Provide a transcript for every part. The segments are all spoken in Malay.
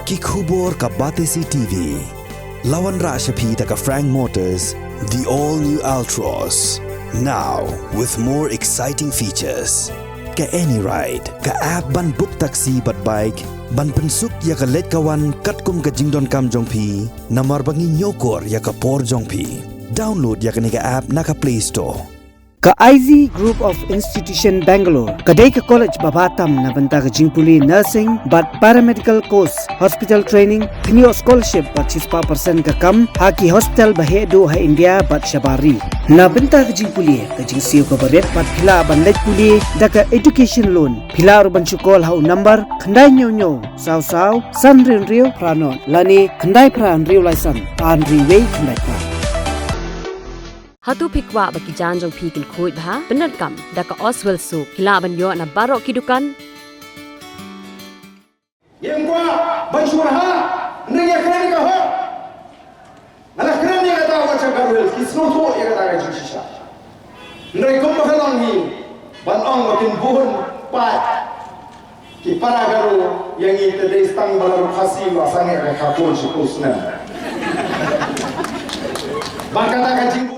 Kikubor ka Batesi TV. Lawan Rashapi taka Frank Motors, the all-new Altros. Now, with more exciting features. Ka any ride, ka app ban book taxi bat bike, ban pensuk ya ka let kawan katkum ka jingdon kam jongpi, namar bangi nyokor ya ka por jongpi. Download ya ka nika app naka Play Store. Ka IZ Group of Institution Bangalore, kadai ka college babatam na banta ka jingpuli nursing but paramedical course, hospital training, thinyo scholarship but 6% ka kam, haki hospital bahedo ha India but shabari. Na banta ka jingpuli, ka jingsiyo ka baret but pila ban let puli, da ka education loan, pila urban chukol ha number, kandai nyo, saw, san rio pranon, lani kandai pran rio laisan, an riway kandai pran. Hatu pikwa bagi janjong pikil kuit bah benar kam daka Oswell Soup hilaban yo na barok kidukan yang gua bansurha nengya keren ka ho ala keren ya kata wacha garwel kisno to ya kata ga jisha nrai kum bahalang hi ban ong makin buhun pat ki para garu yang ite de stang balar khasi wasange ka khapon sikusna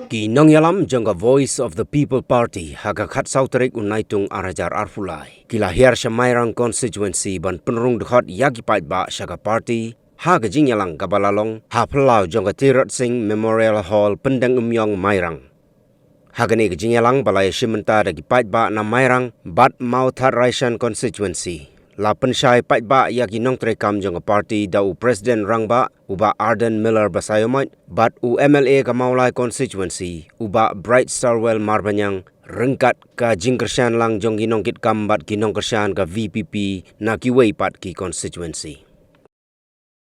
Kinong yalam jangga Voice of the People Party haga khat sauterik unaitung arajar arfulai. Kila hiar Shamairang constituency ban penrung dekat yagi pait ba shaga party haga jing yalang gabalalong haplau jangga Tirat Singh Memorial Hall pendang umyong Mairang. Haga ni jing yalang balai shimenta dagi pait ba na Mairang bat mau Thar Raishan constituency. La pensyai pait ba yagi nong trekam jangga party dau Presiden Rangba uba Arden Miller Basayomait bat u MLA ka Maulai constituency uba Bright Starwell Marbanyang rengkat ka jingkersyan lang jong ginong kit kambat ginong kersyan ka VPP na kiwei pat ki constituency.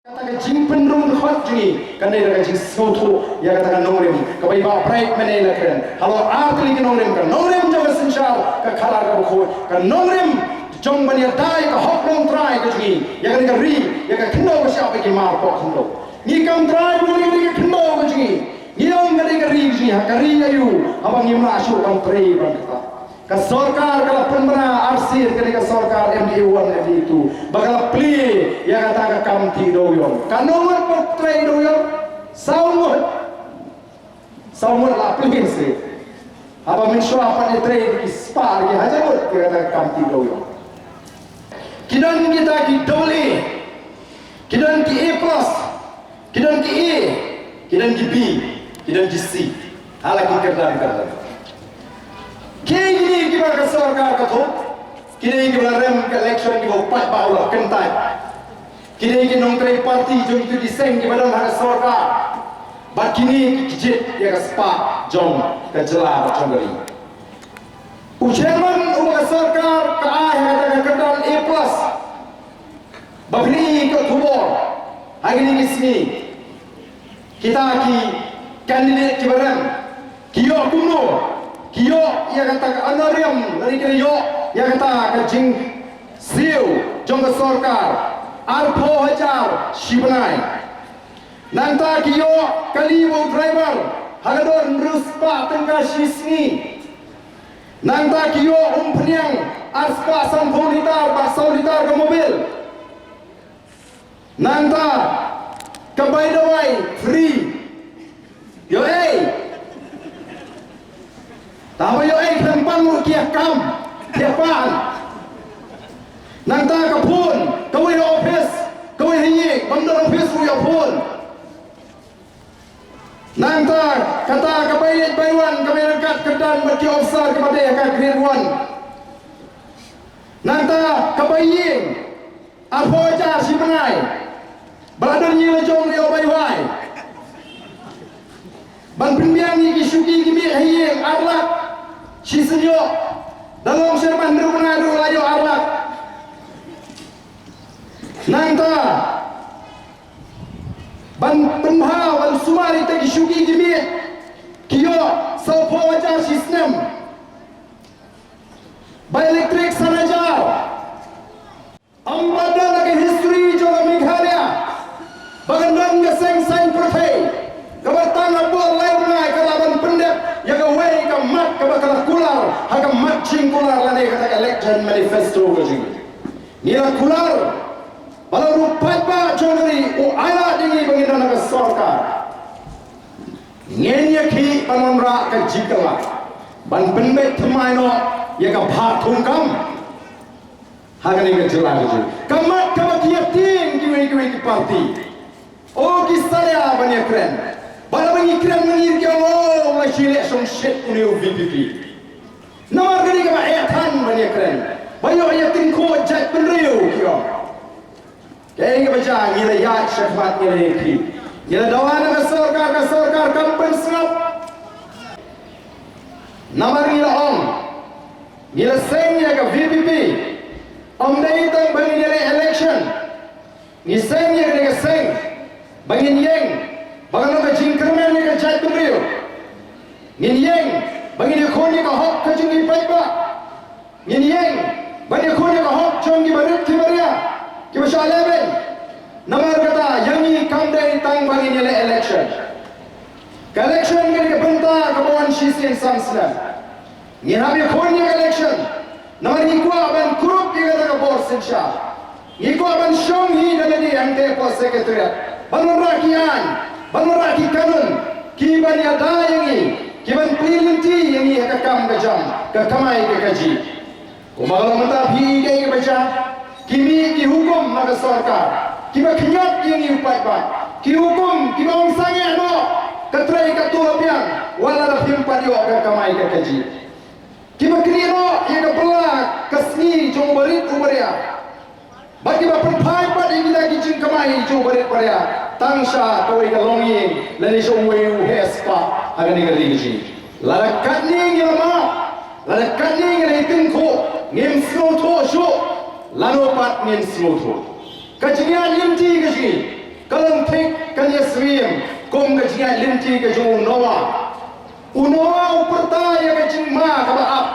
Kata jing penrung khot jingi kanai daga jing soto ya kata nongrim ka bai ba bright mane la kren halo artli ki nongrim jaga sensyal ka khalar ka bukho ka nongrim jong bani dai ka hok long try ka jingi ya ka ri ya ka khno ka sha pa ki mar po khno ni kam try bu ni ka khno ka jingi ni ong ka ri jingi ha ka ri ayu abang ni ma shu kam tray ban ka sarkar kala penbana arsir ka sarkar MD1 MD2 bakal play ya kata ka kam ti do yon kanongan po tray do yon saumut la play se aba min shu apa ni tray ki spar ki haja mut ka kata kam ti do yon kidan kita ki dole kidan ki A+, kidan ki A, kidan ki B, kidan ki C. Hala ki kerdan. Kini kita ke sarkar ka thok, kini kita rem ke election kita pat baulah kentai. Kini kita nongtrai parti jom itu diseng kita dalam hak sarkar. Bat kini kijit ya ke spa jom ke jelah macam dari. Ujian umat sarkar ke kata kerdan A+. Babni ke Thubor, hari ini kisni kita ki kandidat kibaran, kiyo kuno, kiyo ia kata ke anarium, dari kira yo ia kata ke jing siu, jongga sarkar, arpo hajar shibanai, nanta kiyo kalibo driver, hagadon ruspa tengah shisni, nanta kiyo penyang arspa sampul litar, basau litar ke mobil. Nanta kebai dawai free yo tahu yo tentang kia kam tiapan nanta kapun kawai office kawai hinyi bandar office yo pun nanta kata kebai baiwan kebai dekat kedan berki officer kepada ka grade 1 nanta kebai ying apa aja si penai Badan ni lejong dia bai-bai. Ban pimpian ni kisuki kimi hayeng arlak. Si senyo dalam serban rumah layo arlak. Nangta ban penha ban sumari te kisuki kimi kiyo sopo wajar sistem. Bai elektrik sanajar. Ambada lagi history jo Meghalaya. Bagandang geseng sain prote, kabartan abol lain ngai kalaban pendek, ya kawai kamat kabakala kular, haga matching kular lane kata election manifesto kajing. Nila kular, balau rupat ba jong sorkar ngenya ki panonra ka jikala ban penbet thamai no ya ka bhat thungkam hagani ka jela ji kamat kamakia tin ki parti o ki saya banya kren bala bangi kren ngir ke o la chile som shet uni VPP namar gani ka ba than banya kren bayo ya tin ko jat penriu kyo kaya nga baca ngila ya syafat ngila ki ngila dawana ka sorkar kampen snap namar ngila om ngila sengnya ka VPP om dai tang bangin ngila election ni sengnya ka seng bangin yeng bangin ka jingkerman ka jat penriu ngin yeng bangin khoni ka hok ka jingi paipa ngin yeng bangin khoni ka hok chongi barit kibaria Kiba Shaleben, namar kata yangi kamdai tang bangin yele election. Election gani ke benta kabawan shisian samslam. Ni habi khoni election. Namar ni ko aban kurup ki kata ka bor sinsha. Ni ko aban shong hi daladi ante po secretariat. Bangun rakian, bangun raki kanun. Kiban ya da yangi, kiban pilinti yangi ka kam ka jam, ka kamai ka kaji. Kumagalang mata hi gay baca. Kimi ki hukum naga sorkar, kiba kenyap yang iupai ba, ki hukum kiba orang sange no, katrai katua piang, wala da pimpa dio ka kamai ka kaji. Kiba kini no, ia ka bela kasni jong barit ubaria. Bagi ba penpai ba di kita kijing kamai jong barit ubaria. Tangsha kawai ka longi, lani jong weu hespa agani ka digi. Lada katni ngila ma, lada katni ngila itin ko, ngim snow to show. Lalu pat ngin smooth. Kajian limti kaji. Kalang tek kanya swim. Kom kajian limti kaju Noah. Unoa uperta ya kajing ma kaba ap.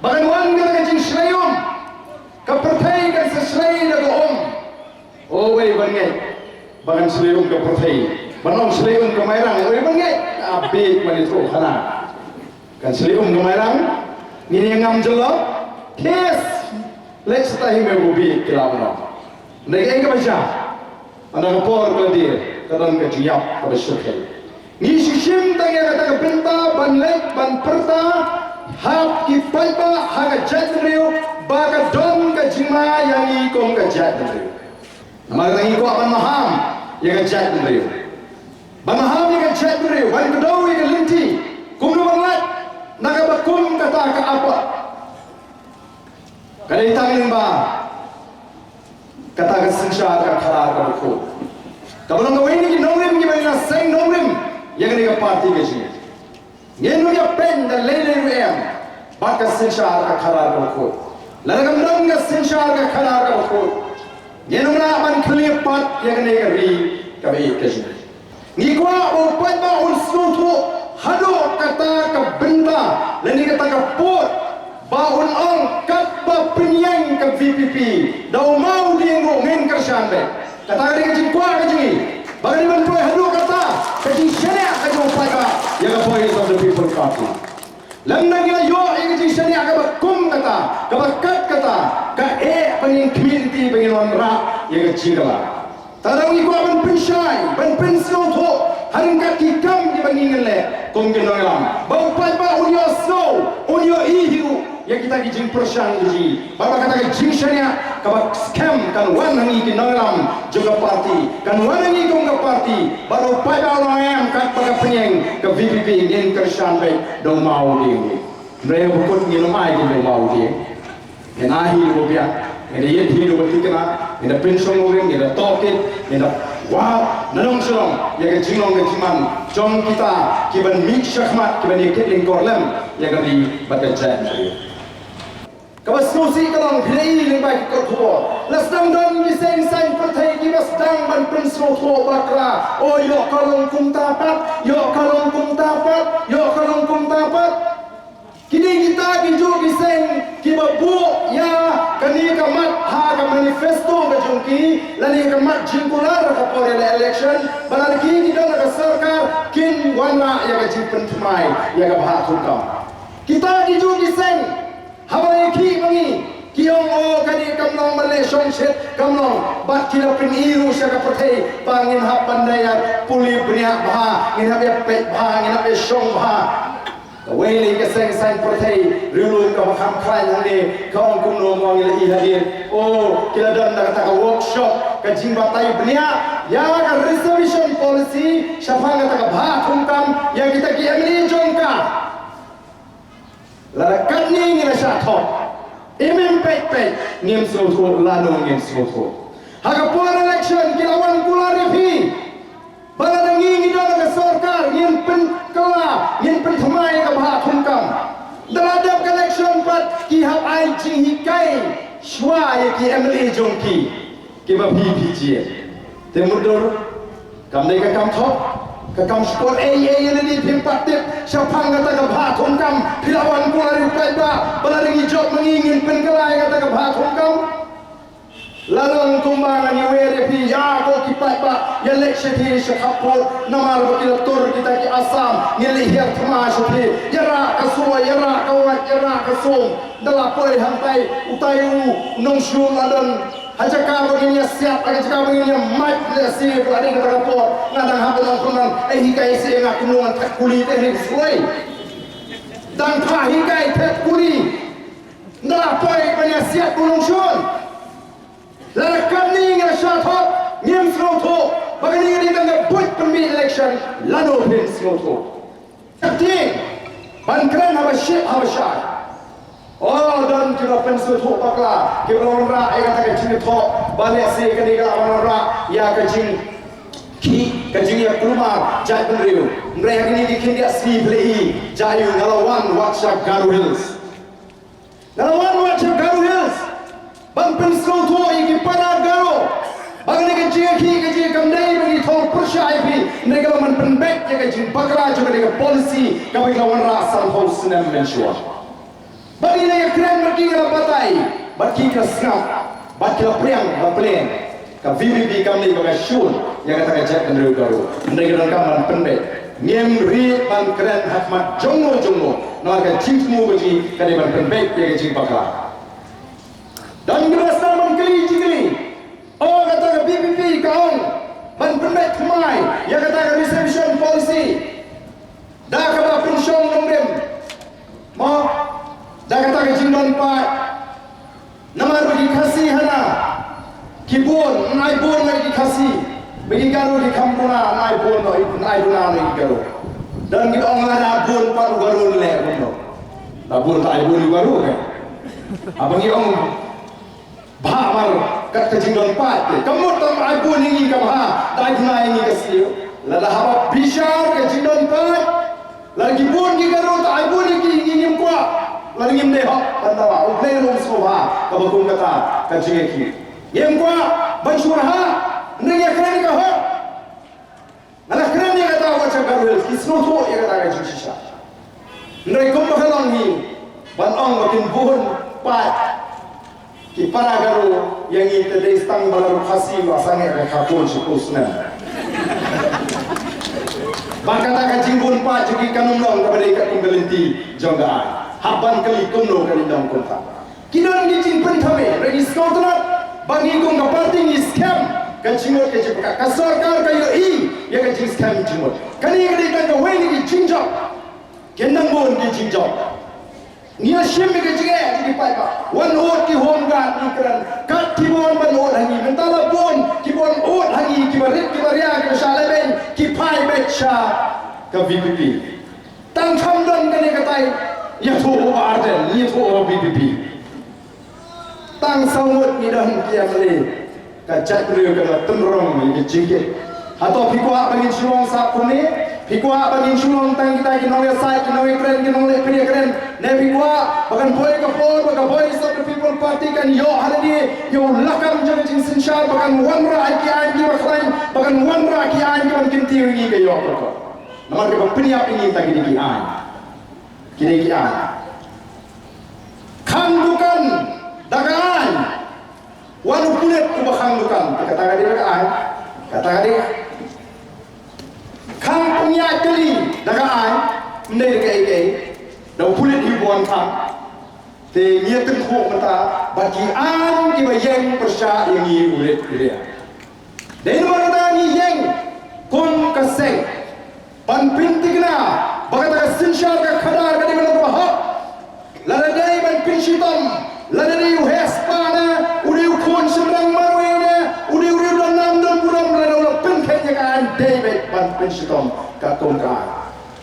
Bahkan wan kata kajing shrayum. Kapertai kan sesray dago om. Oh wei bangai. Bahkan shrayum kapertai. Banom shrayum kemairang. Wei bangai. Abik manitro khana. Kan shrayum kemairang. Ngini ngam jelok. Kes. Let's tahi me bubi kilawno. Nega enga baca. Anda kapor ko dia. Kadang ka jiap ka besyukil. Ni shishim tanga kata ka benta ban lek ban perta hap ki paipa haga jatrio baga don ka jima yang i kong ka jatrio. Namar ngi ko ban maham ya ka jatrio. Ban maham ya ka jatrio. Ban kedau ya ka linti. Kumno bangat naga bakum kata ka apa. Kada itangin ba kata ka sinsha ka khalar ka ko kabalong gawin ni nongrim ni ba seng nongrim yang ni ka party ka ji ngeno ya pen da lele rem ba ka sinsha ka khalar ka ko laragam dong ka sinsha ka khalar ka ko ngeno na ban clear part yang ni ka ri ka be ka ji ni ko o pat ba un snoto hado kata ka benda lani kata ka pot bahun ong kat ba penyang ke VPP dau mau diengo ngin kersan be kata ka ding kwa ka jingi bagi man poy hadu kata ka jing sharia ka jong pai ka ya ka voice of the people party lamna gila yo ya ka jing sharia ka ba kum kata ka ba kat kata ka pengin community pengin wan ra ya ka jingala tarang ni ko ban pensyai ban pensno tho haring ka kikam di bangin le kong genolam bau pai ba unyo snow unyo ihiru yang kita kijing persang uji, bapak kata kijing syariah, kabak scam kan wanangi kinolam juga parti, kan wanangi kong ke parti, baru pada orang yang kat pada penyeng ke VPP ingin kersan baik dong mau dia, mereka bukan nginomai dia dong mau dia, yang ahi bobiak, yang dia hidup bertikna, yang pensiun orang, yang toket, yang wow, nanong selong, yang kijing kejiman, jom kita kiban mik syahmat, kiban ikat lingkorlem, yang kami berkerja. Kawas nusi kalang pilih lembak kertua. Lasdang dan giseng sang pertai kibas dang ban pensro tua bakra. Oh yo kalong kum tapat, yo kalong kum tapat, yo kalong kum tapat. Kini kita kinju giseng kibabu ya kani kamat ha ka manifesto ka jungki lani kamat jingkular ka pore election balarki kita ka sarkar kin wana ya ka jimpen thmai ya ka bha thukam. Kita kinju giseng Habai ki mangi kiong o kani kamlong Malaysian shet kamlong bat kila peniru syaka pertai pangin hap bandaya puli beriak bah ngin hap ya pet bah ngin hap ya syong bah Wei ke seng seng pertai rilu ka makam kran hane kaum kumno ngong ila ihadir oh kila dan kata workshop ka jingba tai benia ya ka reservation policy syafang kata bah kumkam ya kita ki emni jongka lara katni ngila syatho imem pek pek ngem soto lano ngem soto haga puan election kilawan kularifi bala nangi ngidon ka sarkar ngin pen kala ngin pen thamai ka bha thumkam daladap election pat ki hab ai jing hi kai shwa ye ki emli jongki ki ba PPG te mudur kam nei ka kam thok ka kam sport ye ni phim pat tip shapang ka ta ka bha thumkam philawan kulari kai ba bala nangi job mangi ngin pen kala ka ta ka bha thumkam Lalong kumbangan ni were pi ya ko kipat ba ya lekshe thi shakapur namar bakil tur kita ki asam ngeli hiat thma shthi yara kasua yara kawat yara kasum dala poi hantai utayu nong shu ladan hajaka bagini siap hajaka bagini mat le si pelari kata kapur ngadang hapan kunan hikai si ngak kunungan tak kuli teknik suai dan ta hikai tak kuli dala poi banya siap kunung shun Lara kami ngah syathat ngem sloto bagani ngadi tangga buat pembi election lano pin sloto tapi bankran hawa syek hawa syai oh dan kita pen sloto pakla kita orang ai kata kecil tho balik se kadi kala orang ya kecil ki kecil ya keluar jai penriu mereka ini dikin dia si play jayu ngalawan WhatsApp Garu Hills ngalawan WhatsApp Garu Hills Bangpen sloto iki para garo bagani ke jeki ke je kamdai bagi thor persyai pi mereka man penbek ya ke jin bakra juga dengan polisi kami lawan rasal haus nem mensua bagi ne kren bagi ngala batai bagi ke snap bagi la priang la pleng ka VVP kami bagi syun yang kata ke jek kendru garo mereka man penbek ngem ri man kren hakmat jongo no ka jingmu bagi kali man penbek ya ke jin bakra dan berasa mengkeli jikeli oh kata ke BPP kaum man penbek kemai ya kata ke reservation policy dah kata pensiun nomrem mau dah kata ke jindon pak namar bagi kasih hana kibun naik bun lagi kasih bagi garu di kampuna naik bun naik buna lagi garu dan kita orang ada bun paru garu le bun bun tak bun garu kan abang yang Bhamar kat kejindon pat kamu tam aibun ini ka bha dai duna ini ka siu la la haba bishar kejindon pat lagi bun ki garo ta aibun ki ngim kwa la ngim ne ha pandawa uplay rom soha ka bakum kata ka jingeki ngim kwa bansurha ngi kren ka ho nala kren ni kata wacha garo kisno to ya kata ka jisha ngai kum bahalong hi ban ong makin bun pat ki para garo yang itu dari stang baru kasih wasangnya rekapun syukusna. Bahkan tak jingbun pak jadi kanun long kepada ikat kumbelinti jonggaan. Haban kali kumno kali dong kontak. Kinan gijin pentame regi skotrat bagi kong kaparti ni scam kajingor kecil pekat kasarkar kayu i ya kajing scam jingor. Kani kali kan kau ini gijinjok. Kendang bon gijinjok. Nia shim ke jige di paipa one ot ki home guard ni kran kat ki bon ban ot hangi mentala bon ki bon ot hangi ki barit ki baria ki shaleben ki pai becha ka VPP tang tham don ka ni katai ya thu arden ni thu VPP tang sawut ni dan ki amle ka chat riu ka tenrong ni jige atau pikwa bagi sulong sa kuni pikwa bagi sulong tang kita ki nong sai ki nong kren ki nong le kri kren ne pikwa bagan boy ka por bagan boy of the people party kan yo halani yo lakam jang jing sin sha bagan wanra ki an ki bakhlain bagan wanra ki an ki ban kinti wi ke yo ko namar ke bapni ap ini ta ki an kini ki an khang dukan dagaan wanu kulit ku khang dukan kata dia dagaan kata dia khang punya kali dagaan mendai ke ike dah kulit hibuan khang te ngiatin khu mata bagi an ki bayeng persya yang i ulit dia dan mana ni yang kun kaseng pan pintigna bagata sinshar ka khadar ka dimana bahap lada dai ban pinshitam lada dai uhespana udi ukon semrang marwene udi dan nam dan buram lada ulah pinkhenya ka an dai ban pinshitam ka tongka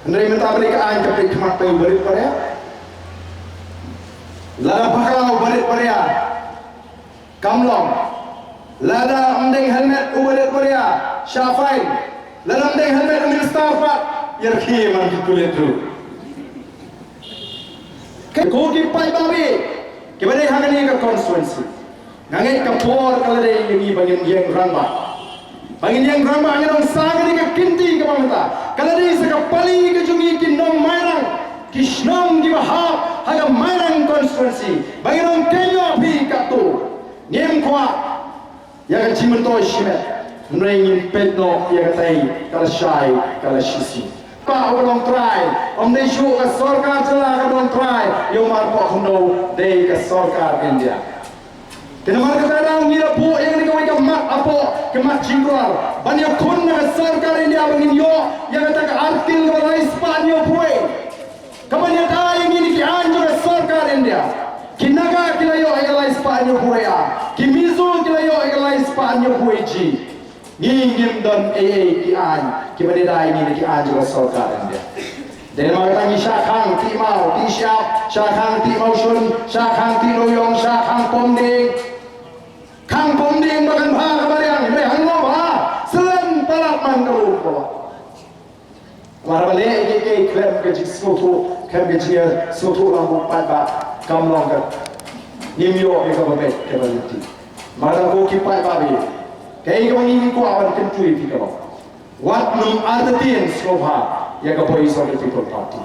Henry minta mereka an ke hikmat pai balik pada lada bakal balik pada kamlong lada mending helmet balik pada Syafain lada mending helmet ambil Starfat yerki man kulit tu ko ki pai babi ke bade hangani ka constituency ngangai ka por kala dei ngi bangin yang ramba bangin yang ramba ngirong sagani ka kinti ka pamata kala dei sa ka pali ka jungi ki nom mairang kishnong di bahap haga mairang constituency bangin kenyo pi ka tu ngem kwa ya ka chimentoy shimet nrengin petno ya ka tai kala shai kala shisi pa orang try dei shu ka sarkar chala ka orang try yo mar po hundo dei ka sarkar India kenamar ka tadang ngira po yang ni ka mat apo ke mat jingrar banyak kun na sarkar India bangin yo yang ka artil ka rais panyo puai kamanya ta yang ini ki anjo sarkar India kinaga kilayo ay rais panyo puai kimizo kilayo ay rais panyo puai ji ngingim don ki an ki badai ni ki an juga sarkar India dan mengatangi syakang ti mau ti syap syakang ti mau sun syakang ti loyong syakang pomding kang pomding makan bha kabariang me hangno bha selen palak man kalu ko mara bale ke klem ke jismoto kem ke jia soto lambu pat ba kamlong ka nimyo e ka babe ke baliti mara ko ki pat ba be kai ko ni ko awan kan tui fi ka ba wat num ardatin slova ya ka Voice of the People Party